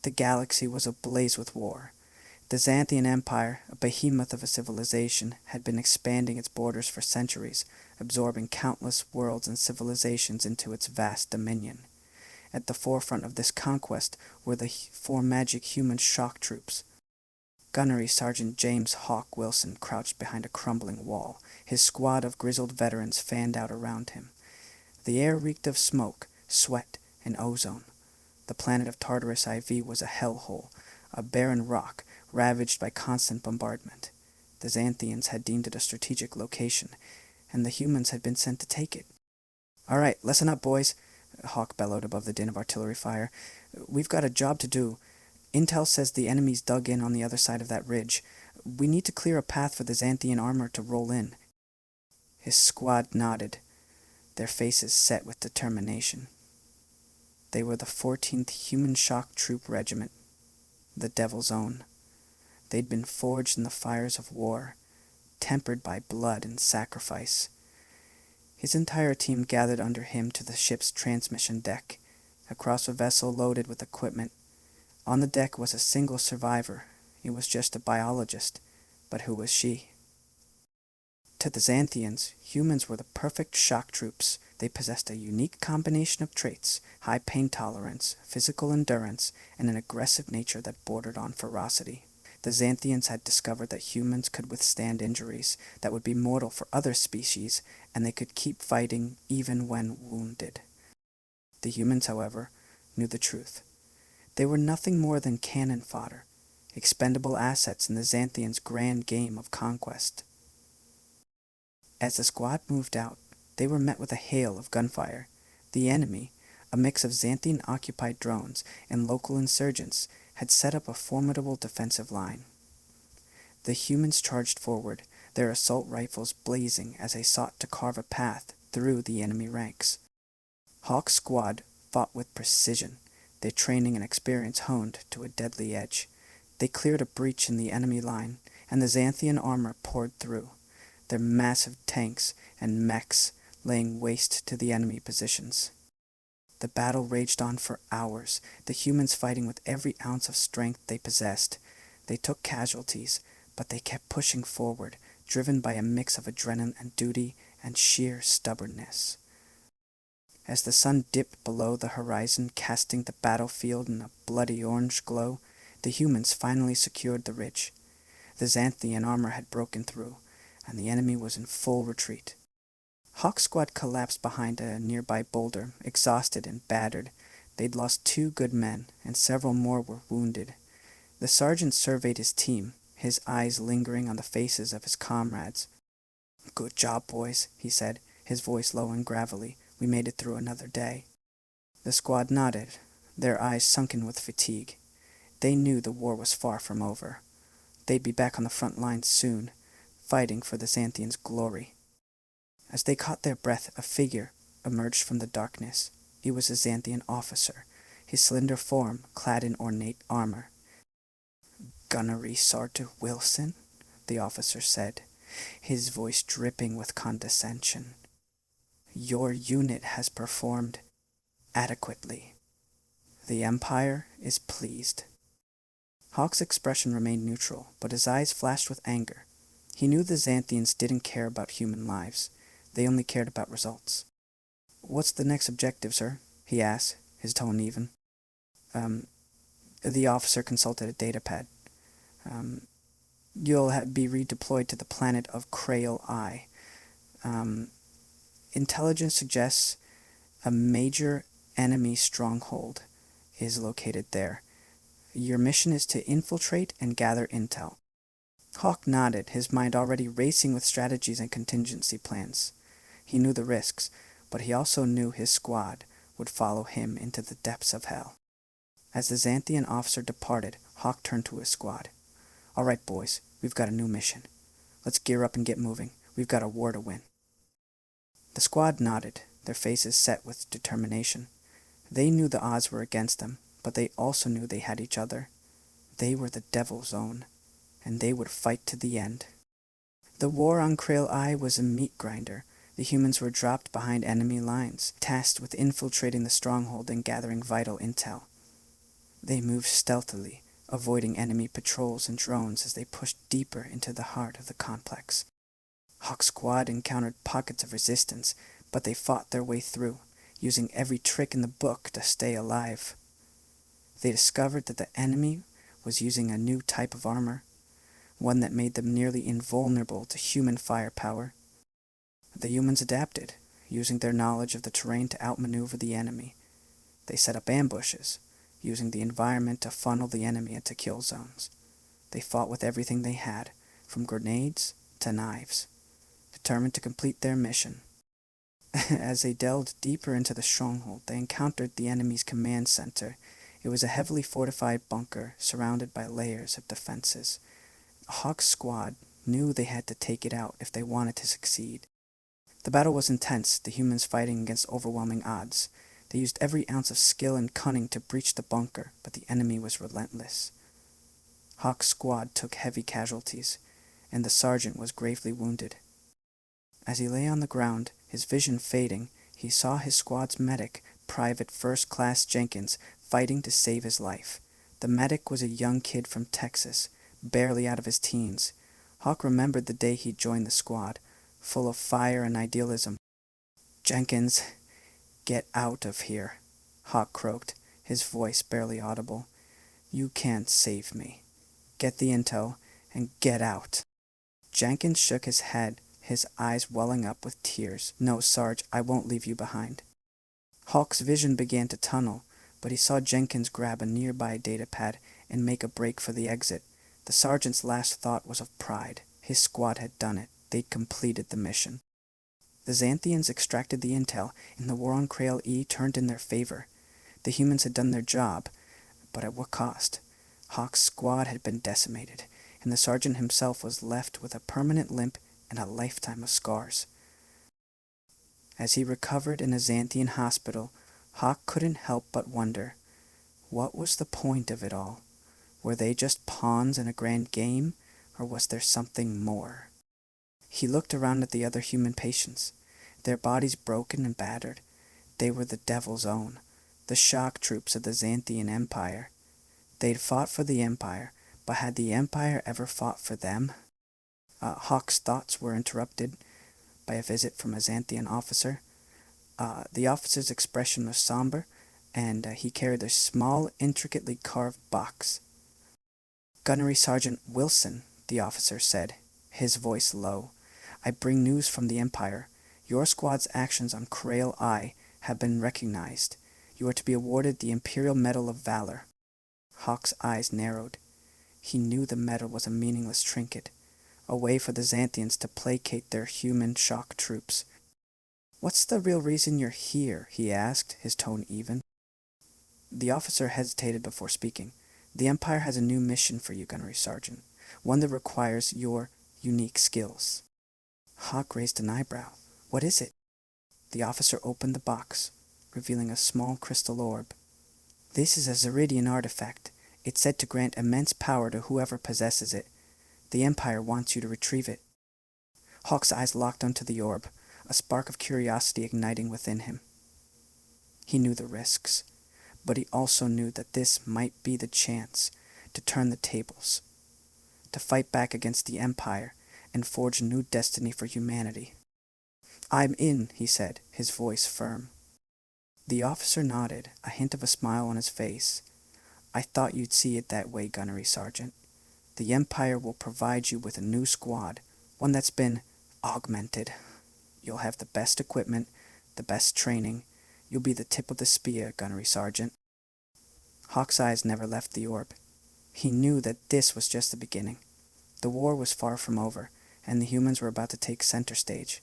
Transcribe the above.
The galaxy was ablaze with war. The Xanthean Empire, a behemoth of a civilization, had been expanding its borders for centuries, absorbing countless worlds and civilizations into its vast dominion. At the forefront of this conquest were the four magic human shock troops. Gunnery Sergeant James "Hawk" Wilson crouched behind a crumbling wall, his squad of grizzled veterans fanned out around him. The air reeked of smoke, sweat, and ozone. The planet of Tartarus-IV was a hellhole, a barren rock ravaged by constant bombardment. The Xantheans had deemed it a strategic location, and the humans had been sent to take it. "All right, listen up, boys," Hawk bellowed above the din of artillery fire. "We've got a job to do. Intel says the enemy's dug in on the other side of that ridge. We need to clear a path for the Xanthean armor to roll in." His squad nodded, their faces set with determination. They were the 14th Human Shock Troop Regiment, the Devil's Own. They'd been forged in the fires of war, tempered by blood and sacrifice. His entire team gathered under him to the ship's transmission deck, across a vessel loaded with equipment. On the deck was a single survivor. It was just a biologist, but who was she? To the Xanthians, humans were the perfect shock troops. They possessed a unique combination of traits: high pain tolerance, physical endurance, and an aggressive nature that bordered on ferocity. The Xanthians had discovered that humans could withstand injuries that would be mortal for other species, and they could keep fighting even when wounded. The humans, however, knew the truth. They were nothing more than cannon fodder, expendable assets in the Xanthians' grand game of conquest. As the squad moved out, they were met with a hail of gunfire. The enemy, a mix of Xanthian-occupied drones and local insurgents, had set up a formidable defensive line. The humans charged forward, their assault rifles blazing as they sought to carve a path through the enemy ranks. Hawk's squad fought with precision, their training and experience honed to a deadly edge. They cleared a breach in the enemy line, and the Xanthian armor poured through, their massive tanks and mechs laying waste to the enemy positions. The battle raged on for hours, the humans fighting with every ounce of strength they possessed. They took casualties, but they kept pushing forward, driven by a mix of adrenaline and duty and sheer stubbornness. As the sun dipped below the horizon, casting the battlefield in a bloody orange glow, the humans finally secured the ridge. The Xanthian armor had broken through, and the enemy was in full retreat. Hawk's squad collapsed behind a nearby boulder, exhausted and battered. They'd lost 2 good men, and several more were wounded. The sergeant surveyed his team, his eyes lingering on the faces of his comrades. "Good job, boys," he said, his voice low and gravelly. "We made it through another day." The squad nodded, their eyes sunken with fatigue. They knew the war was far from over. They'd be back on the front lines soon, fighting for the Xanthians' glory. As they caught their breath, a figure emerged from the darkness. He was a Xanthian officer, his slender form clad in ornate armor. "Gunnery Sergeant Wilson," the officer said, his voice dripping with condescension. "Your unit has performed adequately. The Empire is pleased." Hawk's expression remained neutral, but his eyes flashed with anger. He knew the Xanthians didn't care about human lives. They only cared about results. "What's the next objective, sir?" he asked, his tone even. The officer consulted a datapad. "You'll be redeployed to the planet of Krael-III. Intelligence suggests a major enemy stronghold is located there. Your mission is to infiltrate and gather intel." Hawk nodded, his mind already racing with strategies and contingency plans. He knew the risks, but he also knew his squad would follow him into the depths of hell. As the Xanthian officer departed, Hawk turned to his squad. "All right, boys, we've got a new mission. Let's gear up and get moving. We've got a war to win." The squad nodded, their faces set with determination. They knew the odds were against them, but they also knew they had each other. They were the Devil's Own, and they would fight to the end. The war on Krael-III was a meat grinder. The humans were dropped behind enemy lines, tasked with infiltrating the stronghold and gathering vital intel. They moved stealthily, avoiding enemy patrols and drones as they pushed deeper into the heart of the complex. Hawk's squad encountered pockets of resistance, but they fought their way through, using every trick in the book to stay alive. They discovered that the enemy was using a new type of armor, one that made them nearly invulnerable to human firepower. The humans adapted, using their knowledge of the terrain to outmaneuver the enemy. They set up ambushes, using the environment to funnel the enemy into kill zones. They fought with everything they had, from grenades to knives, determined to complete their mission. As they delved deeper into the stronghold, they encountered the enemy's command center. It was a heavily fortified bunker surrounded by layers of defenses. Hawk's squad knew they had to take it out if they wanted to succeed. The battle was intense, the humans fighting against overwhelming odds. They used every ounce of skill and cunning to breach the bunker, but the enemy was relentless. Hawk's squad took heavy casualties, and the sergeant was gravely wounded. As he lay on the ground, his vision fading, he saw his squad's medic, Private First Class Jenkins, fighting to save his life. The medic was a young kid from Texas, barely out of his teens. Hawk remembered the day he joined the squad, full of fire and idealism. "Jenkins, get out of here," Hawk croaked, his voice barely audible. "You can't save me. Get the intel and get out." Jenkins shook his head, his eyes welling up with tears. "No, Sarge, I won't leave you behind." Hawk's vision began to tunnel, but he saw Jenkins grab a nearby datapad and make a break for the exit. The sergeant's last thought was of pride. His squad had done it. They'd completed the mission. The Xanthians extracted the intel, and the war on Krael-III turned in their favor. The humans had done their job, but at what cost? Hawk's squad had been decimated, and the sergeant himself was left with a permanent limp and a lifetime of scars. As he recovered in a Xanthian hospital, Hawk couldn't help but wonder, what was the point of it all? Were they just pawns in a grand game, or was there something more? He looked around at the other human patients, their bodies broken and battered. They were the Devil's Own, the shock troops of the Xanthean Empire. They'd fought for the Empire, but had the Empire ever fought for them? Hawk's thoughts were interrupted by a visit from a Xanthian officer. The officer's expression was somber, and he carried a small, intricately carved box. "Gunnery Sergeant Wilson," the officer said, his voice low. "I bring news from the Empire. Your squad's actions on Krael-III have been recognized. You are to be awarded the Imperial Medal of Valor." Hawk's eyes narrowed. He knew the medal was a meaningless trinket, a way for the Xanthians to placate their human shock troops. "What's the real reason you're here?" he asked, his tone even. The officer hesitated before speaking. "The Empire has a new mission for you, Gunnery Sergeant, one that requires your unique skills." Hawk raised an eyebrow. "What is it?" The officer opened the box, revealing a small crystal orb. "This is a Zeridian artifact. It's said to grant immense power to whoever possesses it. The Empire wants you to retrieve it." Hawk's eyes locked onto the orb, a spark of curiosity igniting within him. He knew the risks, but he also knew that this might be the chance to turn the tables, to fight back against the Empire and forge a new destiny for humanity. "I'm in," he said, his voice firm. The officer nodded, a hint of a smile on his face. "I thought you'd see it that way, Gunnery Sergeant. The Empire will provide you with a new squad, one that's been augmented. You'll have the best equipment, the best training. You'll be the tip of the spear, Gunnery Sergeant." Hawk's eyes never left the orb. He knew that this was just the beginning. The war was far from over, and the humans were about to take center stage.